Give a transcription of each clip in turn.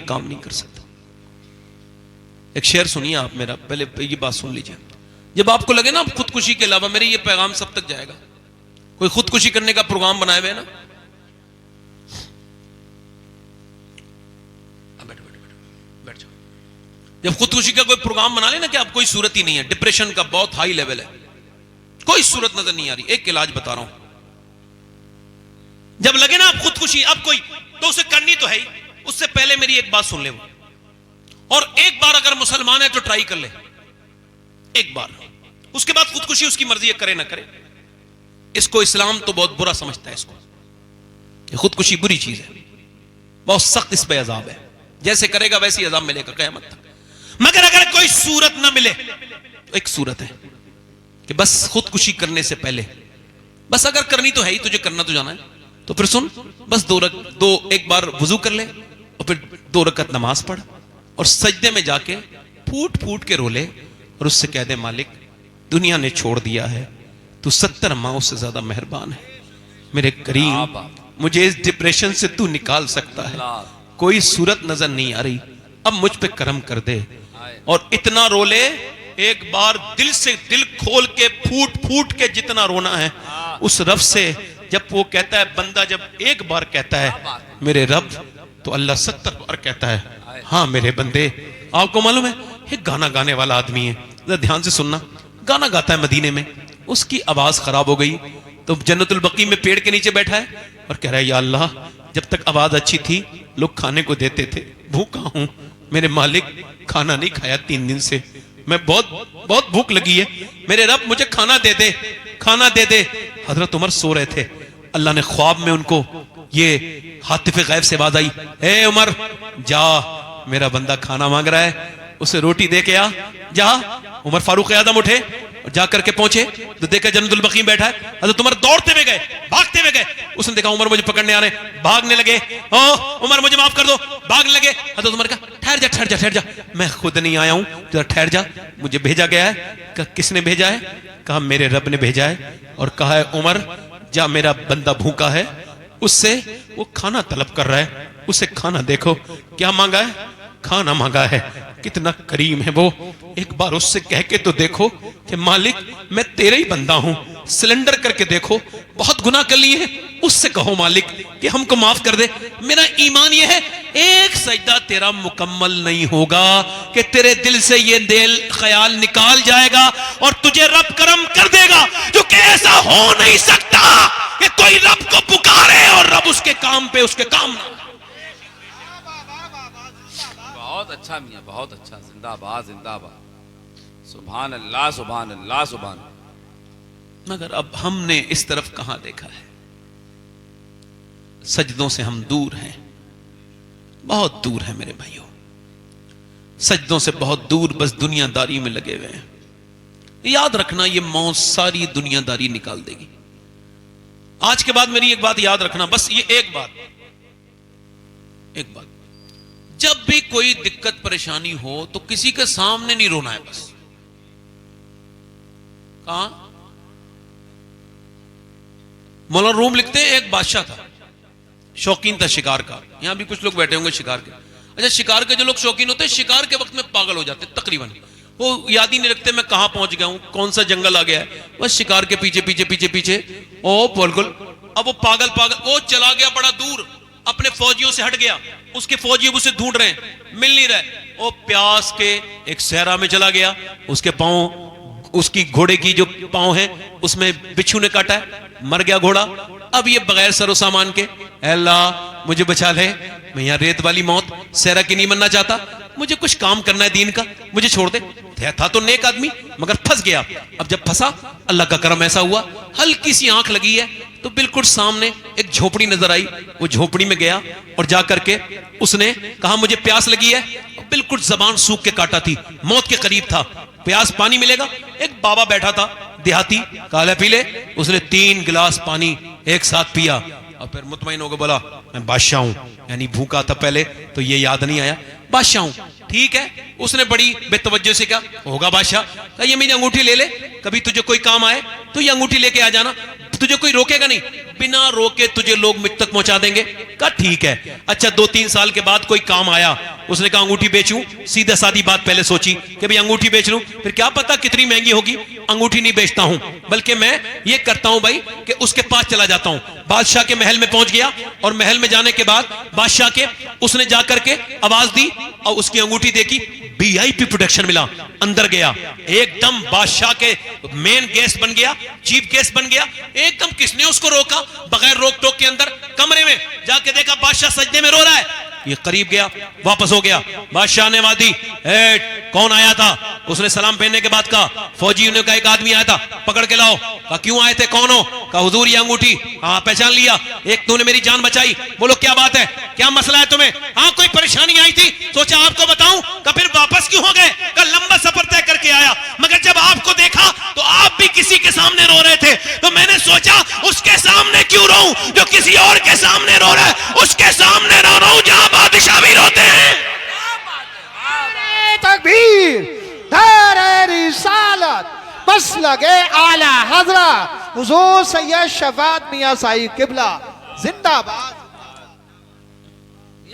काम नहीं कर सकता। एक शेर सुनिए आप मेरा, पहले ये बात सुन लीजिए। जब आपको लगे ना खुदकुशी के अलावा मेरे ये पैगाम सब तक जाएगा, कोई खुदकुशी करने का प्रोग्राम बनाए हुए ना, बैठ जाओ। जब खुदकुशी का कोई प्रोग्राम बना ले ना कि आप कोई सूरत ही नहीं है, डिप्रेशन का बहुत हाई लेवल है, कोई सूरत नजर नहीं आ रही, एक इलाज बता रहा हूं। जब लगे ना आप खुदकुशी अब कोई, तो उसे करनी तो है ही, उससे पहले मेरी एक बात सुन ले वो, और एक बार अगर मुसलमान है तो ट्राई कर ले एक बार, उसके बाद खुदकुशी उसकी मर्जी है, करे ना करे। इसको इस्लाम तो बहुत बुरा समझता है, इसको ये खुदकुशी बुरी चीज है, बहुत सख्त इस पे अजाब है, जैसे करेगा वैसे ही अजाब मिलेगा क़यामत तक। मगर अगर कोई सूरत ना मिले तो एक सूरत है कि बस खुदकुशी करने से पहले, बस अगर करनी तो है ही, तुझे करना तो जाना है, तो फिर सुन, बस एक बार वुजू कर ले और फिर 2 रकअत नमाज पढ़ और सजदे में जाके फूट फूट के रो ले और उससे कह दे, मालिक दुनिया ने छोड़ दिया है, तू 70 माओं से ज्यादा मेहरबान है, मेरे करीम मुझे इस डिप्रेशन से तू निकाल सकता है, कोई सूरत नजर नहीं आ रही, अब मुझ पे करम कर दे। और इतना रो ले एक बार, दिल से, दिल खोल के फूट फूट के जितना रोना है उस रब से। जब वो कहता है, बंदा जब एक बार कहता है मेरे रब, तो अल्लाह 70 बार कहता है हाँ मेरे बंदे। आपको मालूम है एक गाना गाने वाला आदमी है, जरा ध्यान से सुनना, गाना गाता है मदीने में, उसकी आवाज खराब हो गई तो जन्नतुल बकी में पेड़ के नीचे बैठा है और कह रहा है, या अल्लाह जब तक आवाज अच्छी थी लोग खाने को देते थे, भूखा हूं मेरे मालिक, खाना नहीं खाया 3 दिन से, मैं बहुत भूख लगी है, मेरे रब मुझे खाना दे दे, खाना दे दे। हजरत उमर सो रहे थे, अल्लाह ने ख्वाब में उनको ये हातिफ गैब से आवाज आई, ए उमर जा, मेरा बंदा खाना मांग रहा है, उसे रोटी दे के आ, जा। उमर फारूक आजम उठे और जाकर के पहुंचे तो देखा जन्नतुल बकी में बैठा है। हजरत उमर दौड़ते हुए गए, भागते हुए गए, उसने देखा उमर मुझे पकड़ने आ रहे, भागने लगे, ओ उमर मुझे माफ कर दो, भागने लगे। हजरत उमर कहा, ठहर जा ठहर जा ठहर जा, मैं खुद नहीं आया हूं, जरा ठहर जा, मुझे भेजा गया है। कहा किसने भेजा है? कहा मेरे रब ने भेजा है और कहा है उमर जा, मेरा बंदा भूखा है, उससे वो खाना तलब कर रहा है, उसे खाना देखो। क्या मांगा है? खाना मांगा है। कितना करीम है वो, एक बार उससे कह के तो देखो कि मालिक मैं तेरा ही बंदा हूं, सिलेंडर करके देखो, बहुत गुनाह कर लिए हैं, उससे कहो मालिक कि हमको माफ कर दे। मेरा ईमान ये है एक सजदा तेरा मुकम्मल नहीं होगा कि तेरे दिल से ये दिल ख्याल निकाल जाएगा और तुझे रब करम कर देगा, जो कि ऐसा हो नहीं सकता कि कोई रब को पुकारे और रब उसके काम पे उसके काम ना। बहुत अच्छा मियां, बहुत अच्छा, जिंदाबाद जिंदाबाद, सुभान अल्लाह सुभान अल्लाह सुभान। मगर अब हमने इस तरफ कहां देखा है? सजदों से हम दूर हैं, बहुत दूर है मेरे भाइयों, सजदों से बहुत दूर, बस दुनियादारी में लगे हुए हैं। याद रखना ये मौत सारी दुनियादारी निकाल देगी। आज के बाद मेरी एक बात याद रखना, बस ये एक बात, जब भी कोई दिक्कत परेशानी हो तो किसी के सामने नहीं रोना है। बस कहां मौलाना रूम लिखते हैं, एक बादशाह था, शौकीन था शिकार का। यहां भी कुछ लोग बैठे होंगे शिकार के। अच्छा, शिकार के जो लोग शौकीन होते हैं शिकार के वक्त में पागल हो जाते, तकरीबन वो याद ही नहीं रखते मैं कहां पहुंच गया हूं, कौन सा जंगल आ गया है, बस शिकार के पीछे पीछे पीछे पीछे ओ बिल्कुल। अब वो पागल वो चला गया बड़ा दूर, अपने फौजियों से हट गया, उसके फौजी उसे ढूंढ रहे हैं, मिल नहीं रहे। वो प्यास के एक सहरा में चला गया, उसके पांव, उसकी घोड़े की जो पांव है उसमें बिच्छू ने काटा है, मर गया घोड़ा। अब ये बगैर सरो सामान के, अल्लाह मुझे बचा ले, मैं यहां रेत वाली मौत सहरा की नहीं मरना चाहता, मुझे कुछ काम करना है दीन का, मुझे छोड़ दे। था तो नेक आदमी मगर फंस गया। अब जब फंसा, अल्लाह का करम ऐसा हुआ, हल्की सी आंख लगी है तो बिल्कुल सामने एक झोपड़ी नजर आई, वो झोपड़ी में गया और जाकर के उसने कहा मुझे प्यास लगी है, बिल्कुल जबान सूख के काटा थी, मौत के करीब था, प्यास पानी मिलेगा। एक बाबा बैठा था देहाती, काला पी ले, उसने 3 गिलास पानी एक साथ पिया और फिर मुतमईन होकर बोला मैं बादशाह हूं, यानी भूखा था पहले तो ये याद नहीं आया, बादशाह हूं। ठीक है, उसने बड़ी बेतवज्जो से कहा होगा बादशाह, कहा ये मेरी अंगूठी ले ले, कभी तुझे कोई काम आए तो ये अंगूठी लेके आ जाना। तुझे कोई रोकेगा नहीं, बिना रोके तुझे लोग मुझ तक पहुंचा देंगे। कहा ठीक है। अच्छा 2-3 साल के बाद कोई काम आया, उसने कहा अंगूठी बेचूं। सीधा सादी बात पहले सोची कि भाई अंगूठी बेच लूं, फिर क्या पता कितनी महंगी होगी, अंगूठी नहीं बेचता हूं, बल्कि मैं ये करता हूं भाई कि उसके पास चला जाता हूं। बादशाह के महल में पहुंच गया और महल में जाने के बाद बादशाह के उसने जाकर के आवाज दी और उसकी अंगूठी देखी, वीआईपी प्रोटेक्शन मिला। अंदर गया, एकदम बादशाह के मेन गेस्ट बन गया, चीफ गेस्ट बन गया एकदम। किसने उसको रोका? बगैर रोक टोक के अंदर कमरे में जाके देखा बादशाह सजदे में रो रहा है। ये करीब गया, वापस हो गया। बादशाह ने आवाज दी, कौन आया था? उसने सलाम पहनने के बाद कहा, फौजी ने कहा एक आदमी आया था, पकड़ के लाओ। कहा क्यों आए थे, कौन हो? कहा हुजूर ये अंगूठी। हाँ पहचान लिया, एक तूने मेरी जान बचाई। बोलो क्या बात है, क्या मसला है तुम्हें? हाँ कोई परेशानी आई थी, सोचा आपको बताऊं। कहा फिर वापस क्यों हो गए? कहा लंबा सफर तय करके आया, मगर जब आपको देखा तो आप भी किसी के सामने रो रहे थे, तो मैंने सोचा उसके सामने क्यों रोऊं जो किसी और के सामने रो रहा है, उसके सामने रो रहा हूं जहां बादशाह भी रोते हैं। तकबीर, दारे रिसालत, मसलके आला हजरा हुजूर सैयद शफात मियां साहिब किबला जिंदाबाद।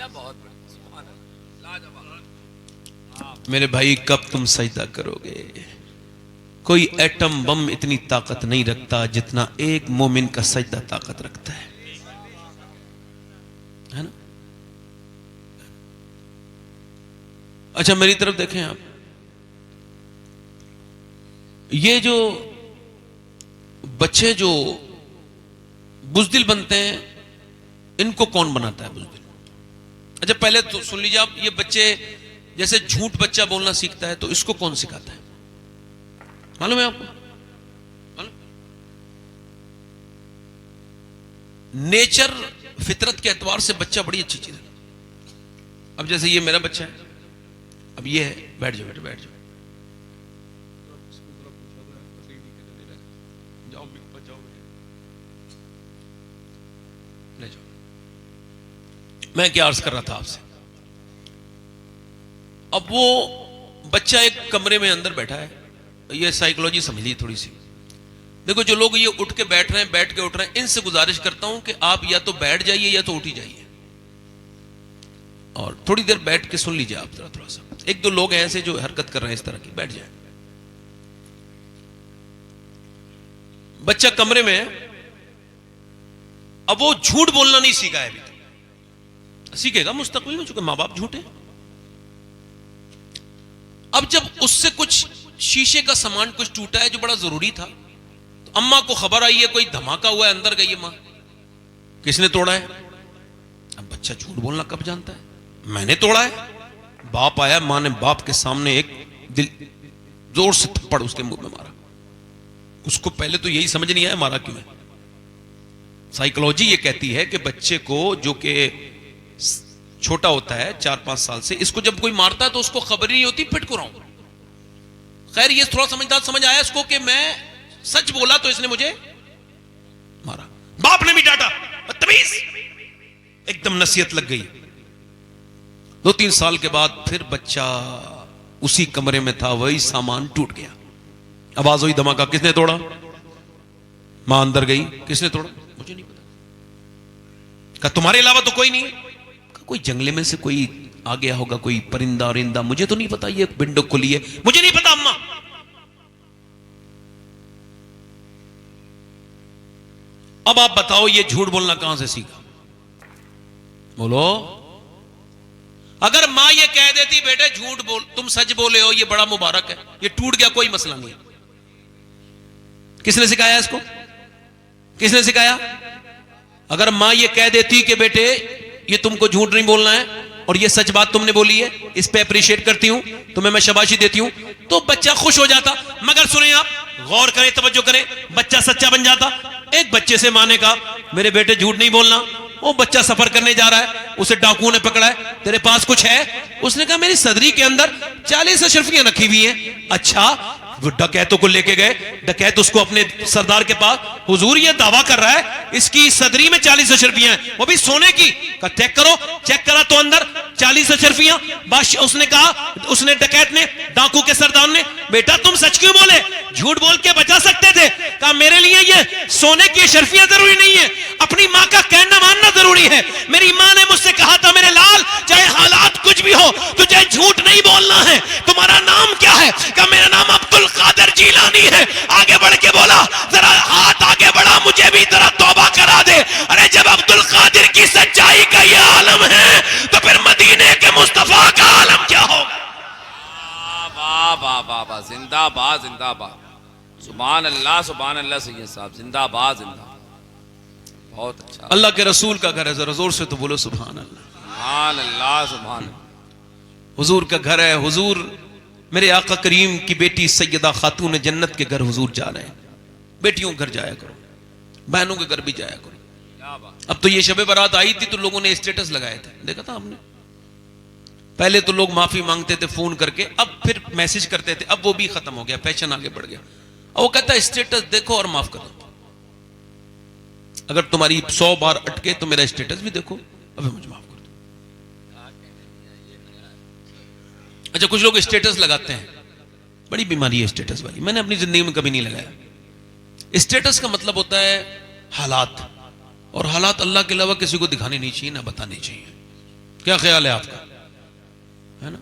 बहुत बढ़िया, सुभान अल्लाह, लाजवाब। मेरे भाई कब तुम सजदा करोगे? कोई एटम बम इतनी ताकत नहीं रखता जितना एक मोमिन का सजदा ताकत रखता है ना? अच्छा मेरी तरफ देखें आप, ये जो बच्चे जो बुज़दिल बनते हैं, इनको कौन बनाता है बुज़दिल? अच्छा पहले तो सुन लीजिए आप, ये बच्चे जैसे झूठ बच्चा बोलना सीखता है, तो इसको कौन सिखाता है मालूम है आपको? मालूम? नेचर फितरत के एतबार से बच्चा बड़ी अच्छी चीज है। अब जैसे ये मेरा बच्चा है, अब ये है, बैठ जाओ बेटा बैठ जाओ, ले जाओ। मैं क्या अर्ज कर रहा था आपसे, अब वो बच्चा एक कमरे में अंदर बैठा है, ये साइकोलॉजी समझ ली थोड़ी सी। देखो जो लोग ये उठ के बैठ रहे हैं, बैठ के उठ रहे हैं, इनसे गुजारिश करता हूं कि आप या तो बैठ जाइए या तो उठ ही जाइए और थोड़ी देर बैठ के सुन लीजिए आप थोड़ा सा। एक दो लोग हैं ऐसे जो हरकत कर रहे हैं इस तरह की, बैठ जाए। बच्चा कमरे में है, अब वो झूठ बोलना नहीं सीखा है, अभी सीखेगा मुस्तकबिल में, चूंकि मां बाप झूठे। अब जब उससे कुछ शीशे का सामान कुछ टूटा है जो बड़ा जरूरी था, तो अम्मा को खबर आई है कोई धमाका हुआ है, अंदर गई है मां, किसने तोड़ा है? अब बच्चा झूठ बोलना कब जानता है, मैंने तोड़ा है। बाप आया, मां ने बाप के सामने एक दिल जोर से थप्पड़ उसके मुंह में मारा। उसको पहले तो यही समझ नहीं आया मारा क्यों है। साइकोलॉजी ये कहती है कि बच्चे को जो कि छोटा होता है 4-5 साल से, इसको जब कोई मारता है तो उसको खबर ही नहीं होती पिट को रहा हूं। खैर ये थोड़ा समझदार समझ आया इसको कि मैं सच बोला तो इसने मुझे मारा। बाप ने भी डांटा, बदतमीज, एकदम नसीहत लग गई। 2-3 साल के बाद फिर बच्चा उसी कमरे में था, वही सामान टूट गया, आवाज हुई धमाका, किसने तोड़ा? मां अंदर गई, किसने तोड़ा? मुझे नहीं पता। कहा तुम्हारे अलावा तो कोई नहीं है? कोई जंगले में से कोई आ गया होगा, कोई परिंदा औरिंदा, मुझे तो नहीं पता, ये विंडो खुली है, मुझे नहीं पता अम्मा। अब आप बताओ ये झूठ बोलना कहां से सीखा? बोलो। अगर मां ये कह देती बेटे झूठ बोल, तुम सच बोले हो, ये बड़ा मुबारक है, ये टूट गया कोई मसला नहीं। किसने सिखाया इसको? किसने सिखाया? अगर मां ये कह देती कि बेटे ये तुमको झूठ नहीं बोलना है और ये सच बात तुमने बोली है, इस पे अप्रिशिएट करती हूं, तुम्हें मैं शाबाशी देती हूं, तो बच्चा खुश हो जाता। मगर सुने आप, गौर करें, तवज्जो करें, बच्चा सच्चा बन जाता। एक बच्चे से मां ने कहा मेरे बेटे झूठ नहीं बोलना, वो बच्चा सफर करने जा रहा है, उसे डाकुओं ने पकड़ा है, तेरे पास कुछ है? उसने कहा मेरी सदरी के अंदर 40 अशरफियां रखी हुई हैं। अच्छा, वो डकैतों को लेके गए, डकैत उसको अपने सरदार के पास, हुजूर ये दावा कर रहा है इसकी सदरी में 40 अशरफियां हैं, वो भी सोने की। चेक करो, चेक करा तो अंदर 40 अशरफियां। बादशाह उसने कहा, उसने डकैत ने, डाकू के सरदार ने, बेटा तुम सच क्यों बोले, झूठ बोल के बचा सकते थे। कहा मेरे लिए ये सोने की अशरफियां जरूरी नहीं है, अपनी मां का कहना मानना जरूरी है। मेरी मां ने मुझसे कहा था, मेरे लाल चाहे हालात कुछ भी हो तुझे झूठ नहीं बोलना है। तुम्हारा नाम क्या है? कहा मेरा नाम अब्दुल कादिर जीलानी है। आगे बढ़ के बोला, जरा हाथ आगे बढ़ा, मुझे भी जरा तौबा करा दे। अरे जब अब्दुल कादिर की सच्चाई का ये आलम है तो फिर मदीने के मुस्तफा का आलम क्या होगा? वाह वाह वाह वाह, जिंदाबाद जिंदाबाद, सुभान अल्लाह सैयद साहब, जिंदाबाद जिंदाबाद, बहुत अच्छा। अल्लाह के रसूल का घर है, जरा जोर से तो बोलो सुभान अल्लाह। सुभान अल्लाह सुभान अल्लाह। हुजूर का घर है। हुजूर मेरे आका करीम की बेटी सैयदा खातून जन्नत के घर हुजूर जा रहे हैं। बेटियों के घर जाया करो, बहनों के घर भी जाया करो। क्या बात। अब तो ये शबे बारात आई थी तो लोगों ने स्टेटस लगाए थे, देखा था हमने। पहले तो लोग माफी मांगते थे फोन करके, अब फिर मैसेज करते थे, अब वो भी खत्म हो गया, फैशन आगे बढ़ गया। अब वो कहता है स्टेटस देखो और माफ कर दो। अगर तुम्हारी 100 बार अटके तो मेरा स्टेटस भी देखो, अभी मुझे माफ कर दो। अच्छा, कुछ लोग स्टेटस लगाते हैं, बड़ी बीमारी है स्टेटस वाली, मैंने अपनी जिंदगी में कभी नहीं लगाया। स्टेटस का मतलब होता है हालात, और हालात अल्लाह के अलावा किसी को दिखाने नहीं चाहिए, ना बताने चाहिए। क्या ख्याल है आपका, है ना?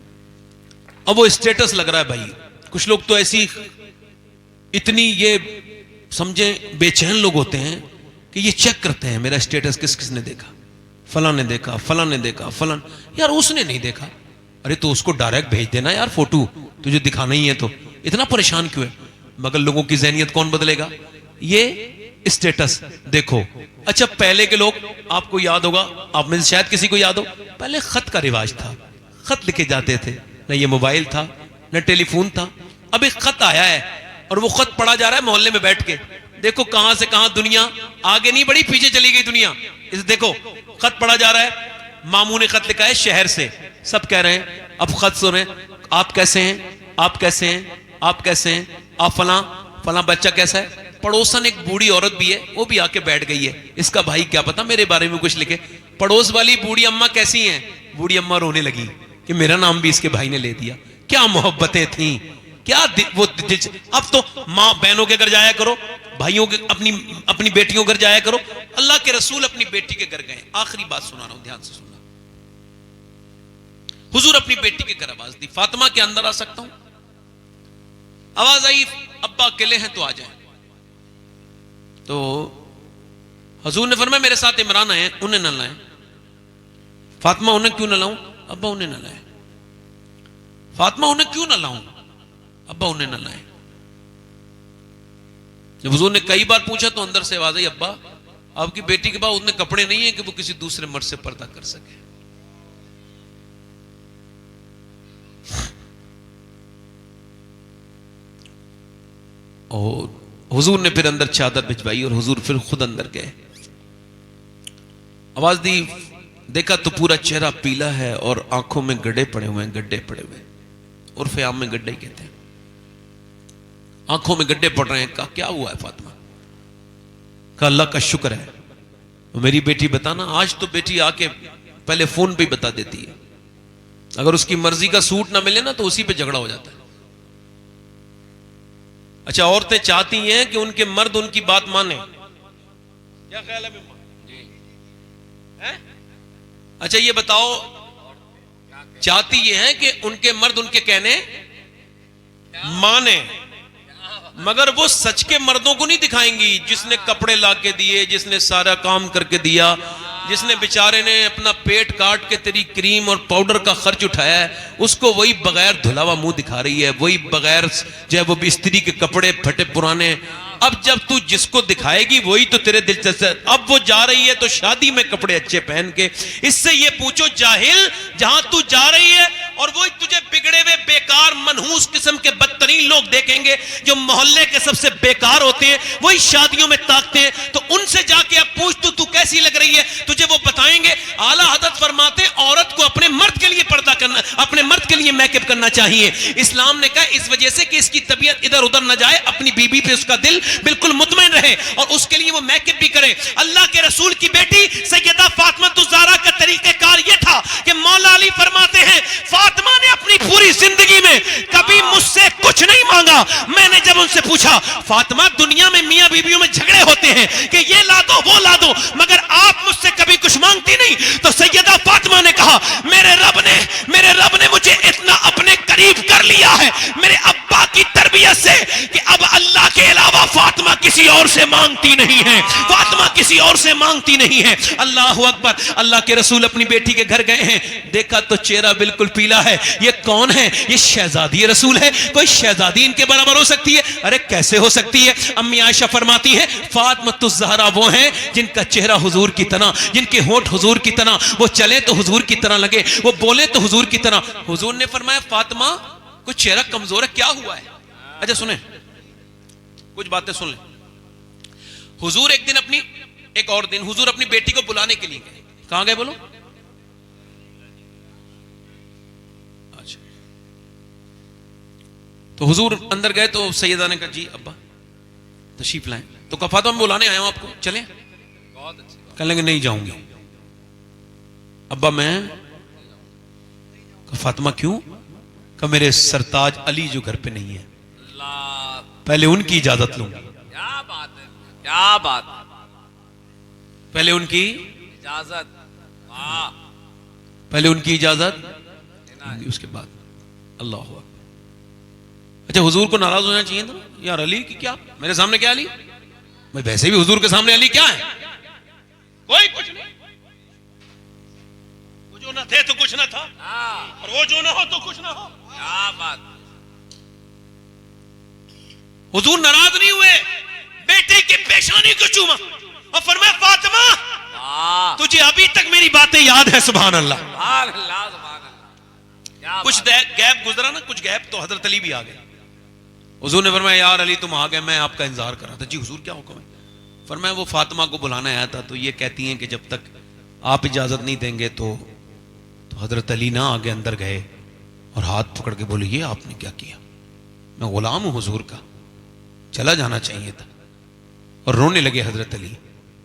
अब वो स्टेटस लग रहा है भाई। कुछ लोग तो ऐसी इतनी ये समझे बेचैन लोग होते हैं कि ये चेक करते हैं मेरा स्टेटस किस किसने देखा, फलां ने देखा, फलां ने देखा, फलां। यार उसने नहीं देखा, अरे तो उसको डायरेक्ट भेज देना यार फोटो, तुझे दिखाना ही है तो इतना परेशान क्यों है? मगर लोगों की ज़हनियत कौन बदलेगा? ये स्टेटस देखो। अच्छा, पहले के लोग, आपको याद होगा, आप में से शायद किसी को याद हो, पहले खत का रिवाज था, खत लिखे जाते थे, ना ये मोबाइल था ना टेलीफोन था। अब एक खत आया है और वो खत पढ़ा जा रहा है मोहल्ले में बैठ के। देखो कहां से कहां दुनिया आगे नहीं बढ़ी, पीछे चली गई दुनिया। इस देखो खत पढ़ा जा रहा है, मामू ने खत लिखा है शहर से, सब कह रहे हैं, अब खत सुने, आप कैसे हैं, आप कैसे हैं, आप कैसे हैं, आप फलां फलां बच्चा कैसा है। पड़ोसन एक बूढ़ी औरत भी है, वो भी आके बैठ गई है। इसका भाई क्या पता मेरे बारे में कुछ लिखे। पड़ोस वाली बूढ़ी अम्मा कैसी हैं? बूढ़ी अम्मा रोने लगी कि मेरा नाम भी इसके भाई ने ले दिया। क्या मोहब्बतें थी, क्या वो। अब तो माँ बहनों के घर जाया करो, भाइयों के अपनी बेटियों के घर जाया करो। अल्लाह के रसूल अपनी बेटी के घर गए। आखिरी बात सुना रहा हूं, ध्यान से सुनना। हुजूर अपनी बेटी के घर आवाज दी, फातिमा के अंदर आ सकता हूं? आवाज आई, अब्बा अकेले हैं तो आ जाए। तो हुजूर ने फरमाया मेरे साथ इमरान आए, उन्हें न लाएं। फातिमा उन्हें क्यों न लाऊं? अब्बा उन्हें न लाएं। फातिमा उन्हें क्यों न लाऊं? अब्बा उन्हें न लाएं। जब हुजूर ने कई बार पूछा तो अंदर से आवाज आई, अब्बा आपकी बेटी के पास उतने कपड़े नहीं है कि वो किसी दूसरे मर्द से पर्दा कर सके। और हुजूर ने फिर अंदर चादर भिजवाई और हुजूर फिर खुद अंदर गए। आवाज दी, देखा तो पूरा चेहरा पीला है और आंखों में गड्ढे पड़े हुए हैं, गड्ढे पड़े हुए, उर्फे आम में गड्ढे कहते हैं, आंखों में गड्ढे पड़ रहे हैं। कहा क्या हुआ है फातिमा? कहा अल्लाह का शुक्र है, मेरी बेटी बताना। आज तो बेटी आके पहले फोन पे बता देती है, अगर उसकी मर्जी का सूट ना मिले ना तो उसी पे झगड़ा हो जाता है। अच्छा, औरतें चाहती हैं कि उनके मर्द उनकी बात माने। क्या ख्याल है है? अच्छा ये बताओ, चाहती ये है कि उनके मर्द उनके कहने माने, मगर वो सच के मर्दों को नहीं दिखाएंगी, जिसने कपड़े लाके दिए, जिसने सारा काम करके दिया, जिसने बेचारे ने अपना पेट काट के तेरी क्रीम और पाउडर का खर्च उठाया है, उसको वही बगैर धुलावा मुंह दिखा रही है, वही बगैर जो है वो बिस्त्री के कपड़े फटे पुराने। अब जब तू जिसको दिखाएगी वही तो तेरे दिल से। अब वो जा रही है तो शादी में कपड़े अच्छे पहन के। इससे ये पूछो जाहिल, जहां तू जा रही है और वो तुझे बिगड़े हुए बेकार मनहूस किस्म के बदतरीन लोग देखेंगे, जो मोहल्ले के सबसे बेकार होते हैं, वही शादियों में ताकते हैं। तो उनसे जाके अब पूछ तू कैसे कैसी लग रही है तुझे वो बताएंगे। आला हजरत फरमाते औरत को अपने मर्द के लिए पर्दा करना, अपने मर्द के लिए मेकअप करना चाहिए। इस्लाम ने कहा इस वजह से कि इसकी तबीयत इधर उधर न जाए, अपनी बीबी पे उसका दिल बिल्कुल मुतमईन रहे और उसके लिए वो मेकअप भी करे। अल्लाह के रसूल की बेटी सैयदा फातिमा ज़हरा का तरीक़ेकार ये था कि मौला अली फरमाते हैं फातिमा ने अपनी पूरी जिंदगी में कभी मुझसे कुछ नहीं मांगा। मैंने जब उनसे पूछा फातिमा दुनिया में मियां बीवियों में झगड़े होते हैं कि ये ला दो वो ला दो, मगर आप मुझसे कभी कुछ मांगती नहीं, तो सैयदा फातिमा ने कहा मेरे रब ने मुझे इतना अपने करीब कर लिया है मेरे अब्बा की तरबियत से कि अब अल्लाह के अलावा फातिमा किसी और से मांगती नहीं है, फातिमा किसी और से मांगती नहीं है। अल्लाह अकबर। अल्लाह के रसूल अपनी बेटी के घर गए हैं, देखा तो चेहरा बिल्कुल पीला है। ये कौन है? ये शहजादी रसूल है। कोई शहजादी इनके बराबर हो सकती है? अरे कैसे हो सकती है? अम्मी आयशा फरमाती है फातिमा ज़हरा वो हैं जिनका चेहरा हुजूर की तरह, जिनके होंठ हुजूर की तरह, वो चले तो हुजूर की तरह लगे, वो बोले तो हुजूर की तरह। हुजूर ने फरमाया फातिमा कुछ चेहरा कमजोर है, क्या हुआ है? अच्छा सुने, कुछ बातें सुन ले। हुजूर एक और दिन हुजूर अपनी बेटी को बुलाने के लिए गए। कहां गए बोलो? अच्छा, तो हुजूर अंदर गए तो सैयदा ने कहा जी अब्बा तशरीफ लाएं। तो कहा फातिमा मैं बुलाने आया हूं आपको, चलें? बहुत अच्छी बात। कहने लगे नहीं जाऊंगी। अब्बा मैं? कहा फातिमा क्यों? कहा मेरे सरताज अली जो घर पे नहीं है, अल्लाह, पहले उनकी इजाजत लूंगी। क्या बात है, क्या बात है। पहले उनकी इजाजत, वाह, पहले उनकी इजाजत लूंगी, उसके बाद अल्लाह हू अकबर। अच्छा हुजूर को नाराज होना चाहिए था यार, अली की क्या मेरे सामने क्या अली? मैं वैसे भी हुजूर के सामने अली क्या है? कोई कुछ नहीं, वो जो ना थे तो कुछ ना था हाँ, और वो जो ना हो तो कुछ ना हो। क्या बात। हुजूर नाराज नहीं हुए, बेटे की पेशानी को चूमा और फरमाया फातिमा वाह, तुझे अभी तक मेरी बातें याद है? सुभान अल्लाह। सुभान अल्लाह, सुभान अल्लाह। क्या कुछ बात है। गैप गुजरा ना, कुछ गैप, तो हजरत अली भी आ गए। हुजूर ने फरमाया यार अली तुम आ गए, मैं आपका इंतजार कर रहा था। जी हुजूर क्या हुक्म है? फरमाया वो फातिमा को बुलाने आया था, तो ये कहती हैं कि जब तक आप इजाजत नहीं देंगे तो हजरत अली ना आगे अंदर गए और हाथ पकड़ के बोले ये आपने क्या किया? मैं गुलाम हूं हुजूर का, चला जाना चाहिए था। और रोने लगे हजरत अली।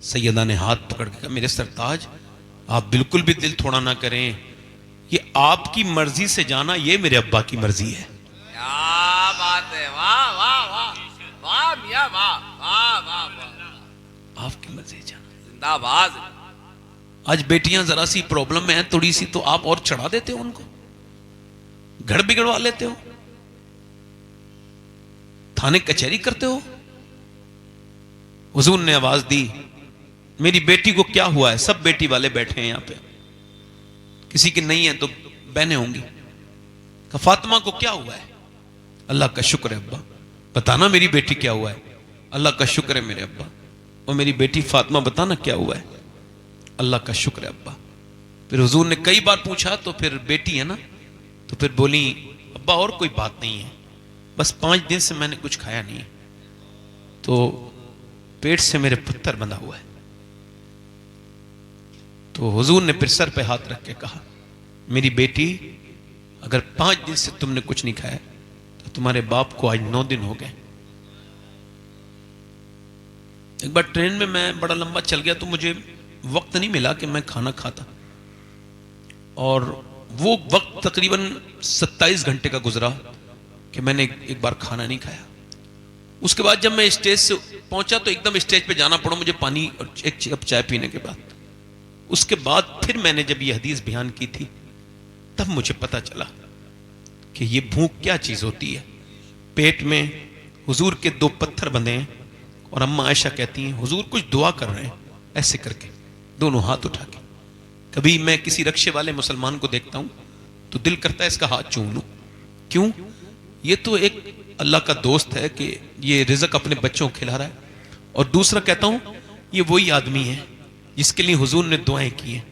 सैयदा ने हाथ पकड़ के कहा मेरे सरताज आप बिल्कुल भी दिल थोड़ा ना करें, ये आपकी मर्जी से जाना ये मेरे अब्बा की मर्जी है। क्या बात है, वाह वाह वाह वाह मियां, वाह वाह वाह वाह, आपकी मर्जी से जाना। जिंदाबाद। आज बेटियां जरा सी प्रॉब्लम में है थोड़ी सी, तो आप और चढ़ा देते हो उनको, घर बिगड़वा लेते हो, थाने कचहरी करते हो। हुजूर ने आवाज दी मेरी बेटी को क्या हुआ है? सब बेटी वाले बैठे हैं यहां पे, किसी की नहीं है तो बहनें होंगी। कहा फातिमा को क्या हुआ है? अल्लाह का शुक्र है अब्बा, बताना मेरी बेटी क्या हुआ है? अल्लाह का शुक्र है मेरे अब्बा। और मेरी बेटी फातिमा बताना क्या हुआ है? अल्लाह का शुक्र है अब्बा। फिर हुजूर ने कई बार पूछा तो फिर बेटी है ना, तो फिर बोली अब्बा और कोई बात नहीं है, बस 5 दिन से मैंने कुछ खाया नहीं, तो पेट से मेरे पत्थर बंधा हुआ है। तो हुजूर ने फिर सर पे हाथ रख के कहा मेरी बेटी अगर 5 दिन से तुमने कुछ नहीं खाया तो तुम्हारे बाप को आज 9 दिन हो गए। एक बार ट्रेन में मैं बड़ा लंबा चल गया तो मुझे वक्त नहीं मिला कि मैं खाना खाता, और वो वक्त तकरीबन 27 घंटे का गुजरा कि मैंने एक बार खाना नहीं खाया। उसके बाद जब मैं स्टेज से पहुंचा तो एकदम स्टेज पे जाना पड़ा मुझे पानी और एक कप चाय पीने के बाद। उसके बाद फिर मैंने जब ये हदीस बयान की थी तब मुझे पता चला कि ये भूख क्या चीज होती है। पेट में हुजूर के 2 पत्थर बंधे हैं और अम्मा आयशा कहती हैं हुजूर कुछ दुआ कर रहे हैं ऐसे करके, दोनों हाथ उठा के। कभी मैं किसी रक्षे वाले मुसलमान को देखता हूं तो दिल करता है इसका हाथ चूम लूं। क्यों? ये तो एक अल्लाह का दोस्त है कि ये रिज़्क अपने बच्चों को खिला रहा है, और दूसरा कहता हूं ये वही आदमी है जिसके लिए हुजूर ने दुआएं की हैं।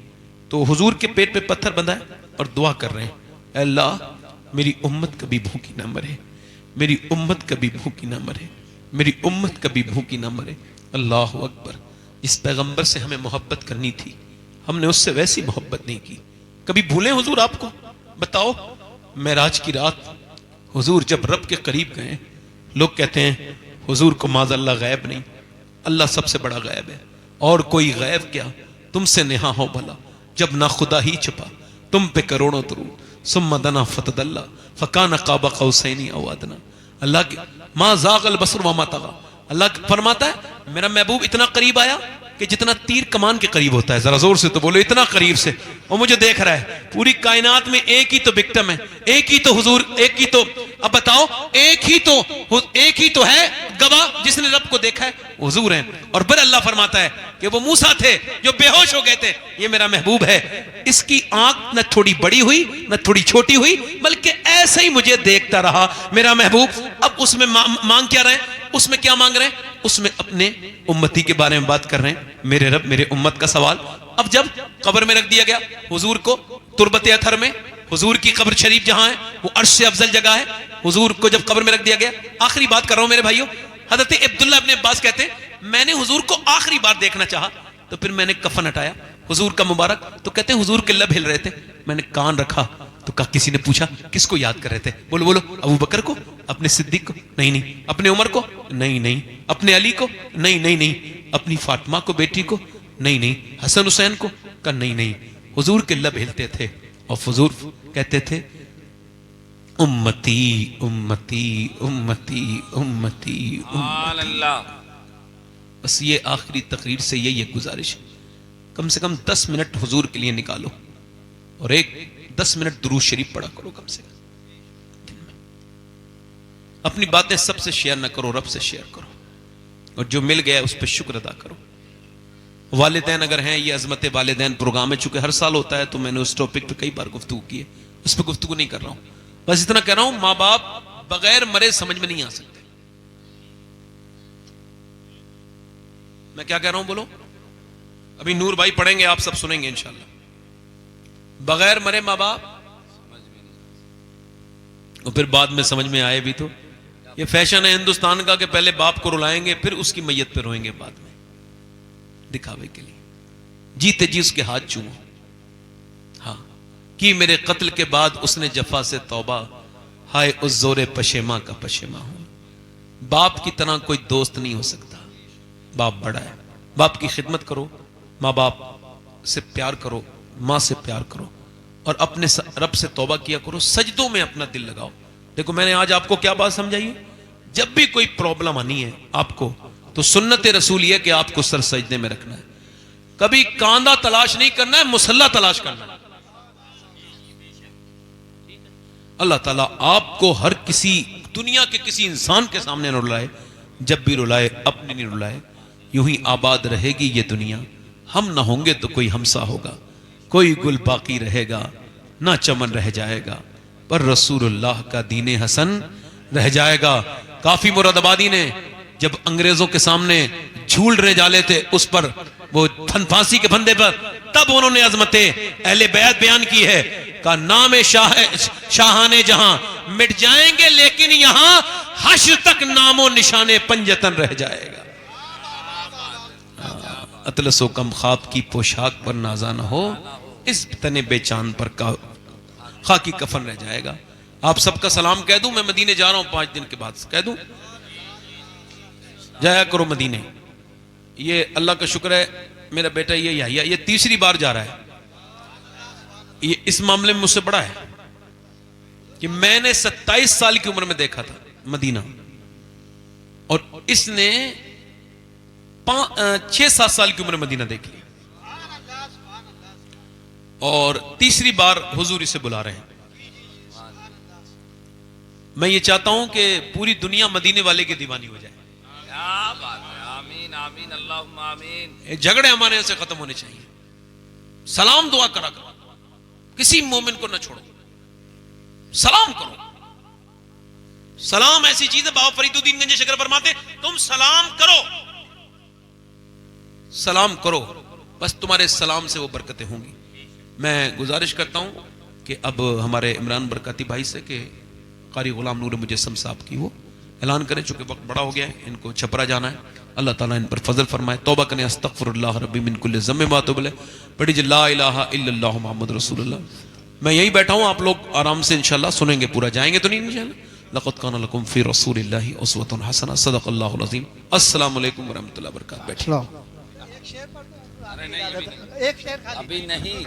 तो हुजूर के पेट पे पत्थर बंधा है और दुआ कर रहे हैं अल्लाह मेरी उम्मत कभी भूखी ना मरे, मेरी उम्मत कभी भूखी ना मरे, मेरी उम्मत कभी भूखी ना मरे। अल्लाह अकबर, जिस पैगंबर से हमें मोहब्बत करनी थी, हमने उससे वैसी मोहब्बत नहीं की। कभी भूलें हुजूर आपको? बताओ, मेराज की रात हुजूर जब रब के करीब गए, लोग कहते हैं हुजूर को माज़अल्लाह गैब नहीं, अल्लाह सबसे बड़ा गैब है, और कोई गैब क्या, तुमसे नेहा हो भला, जब ना खुदा ही छुपा, तुम पे करोड़ों तरूद, सुम्मा दना फतदल्ला फकाना काबा कौसैनी औ अदना। अल्लाह के मा ज़ागल बसर व मा तगा। अल्लाह फरमाता है मेरा महबूब इतना करीब आया कि जितना तीर कमान के करीब होता है, जरा जोर से तो बोलो, इतना करीब से, और मुझे देख रहा है। पूरी कायनात में एक ही तो विक्टिम है, एक ही तो हुजूर, एक ही तो, अब बताओ, एक ही तो है गवाह जिसने रब को देखा है, हुजूर हैं। और फिर अल्लाह फरमाता है कि वो मूसा थे जो बेहोश हो गए थे, ये मेरा महबूब है, इसकी आंख न थोड़ी बड़ी हुई न थोड़ी छोटी हुई, बल्कि ऐसे ही मुझे देखता रहा मेरा महबूब। अब उसमें मांग क्या रहे हैं? उसमें क्या मांग रहे हैं? उसमें अपने उम्मती के बारे में बात कर रहे हैं, मेरे रब मेरे उम्मत का सवाल। अब जब कब्र में रख दिया गया हुजूर को, तुरबत अथर में, हुजूर की कब्र शरीफ जहां है वो अर्श से अफजल जगह है, हुजूर को जब कब्र में रख दिया गया, आखिरी बात कर रहा हूं मेरे भाइयों, हजरत अब्दुल्ला इब्न अब्बास कहते हैं मैंने हुजूर को आखिरी बार देखना चाहा, तो फिर मैंने कफन हटाया हुजूर का मुबारक, तो कहते हैं हुजूर के लब हिल रहे थे, मैंने कान रखा तो किसी ने पूछा किसको याद कर रहे थे? बोलो बोलो, अबू बकर को, अपने सिद्दीक को? नहीं नहीं। अपने उमर को? नहीं नहीं। अपने अली को? नहीं नहीं नहीं। अपनी फातिमा को, बेटी को? नहीं नहीं। हसन हुसैन को? का नहीं नहीं। हुजूर के लब हिलते थे और हुजूर कहते थे उम्मती उम्मती उम्मती उम्मती अल्लाह। बस ये आखिरी तकरीर से यही गुजारिश है, कम से कम 10 मिनट हुजूर के लिए निकालो और एक 10 मिनट दुरूद शरीफ पढ़ा करो कम से कम। अपनी बातें सबसे शेयर ना करो, रब से शेयर करो, और जो मिल गया उस पर शुक्र अदा करो। वालिदैन अगर हैं, ये अजमत वालिदैन प्रोग्राम में चूंकि हर साल होता है, तो मैंने उस टॉपिक पे कई बार गुफ्तगू की है, उस पर गुफ्तगू नहीं कर रहा हूं, बस इतना कह रहा हूं माँ बाप बगैर मरे समझ में नहीं आ सकते। मैं क्या कह रहा हूं बोलो? अभी नूर भाई पढ़ेंगे, आप सब सुनेंगे इंशाल्लाह। बगैर मरे माँ बाप, और फिर बाद में समझ में आए भी तो। ये फैशन है हिंदुस्तान का कि पहले बाप को रुलाएंगे फिर उसकी मैयत पे रोएंगे बाद में, दिखावे के लिए। जीते जी उसके हाथ चूमो। हाँ, कि मेरे कत्ल के बाद उसने जफा से तौबा, हाय उस जोरे पशेमा का पशेमा हूं। बाप की तरह कोई दोस्त नहीं हो सकता, बाप बड़ा है। बाप की खिदमत करो, माँ बाप से प्यार करो, मां से प्यार करो, और अपने रब से तौबा किया करो, सजदों में अपना दिल लगाओ। देखो मैंने आज आपको क्या बात समझाई है, जब भी कोई प्रॉब्लम आनी है आपको, तो सुन्नत रसूल ये कि आपको सर सजदे में रखना है, कभी कांदा तलाश नहीं करना है, मुसल्ला तलाश करना है। अल्लाह ताला आपको हर किसी दुनिया के किसी इंसान के सामने न रुलाए, जब भी रुलाए अपनी नहीं रुलाए। यूं ही आबाद रहेगी ये दुनिया, हम ना होंगे तो कोई हमसा होगा, कोई गुल बाकी रहेगा ना चमन रह जाएगा, पर रसूलुल्लाह का दीने हसन रह जाएगा। काफी मुरादाबादी ने जब अंग्रेजों के सामने झूलने जाले थे उस पर, वो फांसी के फंदे पर, तब उन्होंने अजमते अहले बैत बयान की है, का नाम शाहाने जहां मिट जाएंगे, लेकिन यहां हश्र तक नामो निशाने पंजतन रह जाएगा। अतलसो कम ख्वाब की पोशाक पर नाजा न हो, इस तने बेचान पर खाकी कफन रह जाएगा। आप सबका सलाम कह दूं, मैं मदीने जा रहा हूं 5 दिन के बाद, कह दूं जाया करो मदीने। ये अल्लाह का शुक्र है, मेरा बेटा ये याहिया ये 3री बार जा रहा है। ये इस मामले में मुझसे बड़ा है कि मैंने 27 साल की उम्र में देखा था मदीना, और इसने 6-7 साल की उम्र में मदीना देखी, और 3री बार हुजूर इसे बुला रहे हैं। मैं ये चाहता हूं कि पूरी दुनिया मदीने वाले की दीवानी हो जाए। क्या बात है, आमीन आमीन अल्लाहुम्मा आमीन। झगड़े हमारे यहां से खत्म होने चाहिए। सलाम दुआ करा करो, किसी मोमिन को ना छोड़ो, सलाम करो। सलाम ऐसी चीज है, बाबा फरीदुद्दीन गंज शकर फरमाते, तुम सलाम करो, सलाम करो, बस तुम्हारे सलाम से वो बरकतें होंगी। मैं गुजारिश करता हूं कि अब हमारे इमरान बरकती भाई से कि कारी गुलाम नूर मुजस्सम साहब की वो ऐलान करें, चूंकि वक्त बड़ा हो गया है, इनको छपरा जाना है। अल्लाह ताला इन पर फजल फरमाए। तौबा करें, अस्तगफिरुल्लाह रब्बी मिन कुल्लि ज़म्बिन व अतूबु इलैह। बड़ी जी ला इलाहा इल्लल्लाहु मुहम्मदुर रसूलुल्लाह। मैं यही बैठा हूँ, आप लोग आराम से इंशाल्लाह सुनेंगे पूरा, जाएंगे तो नहीं इंशाल्लाह। लक़द काना लकुम फ़ी रसूलिल्लाहि उस्वतुन हसना। सदक़ल्लाहुल अज़ीम। अस्सलामु अलैकुम व रहमतुल्लाहि व बरकातहू। बैठिए। एक शेर अभी नहीं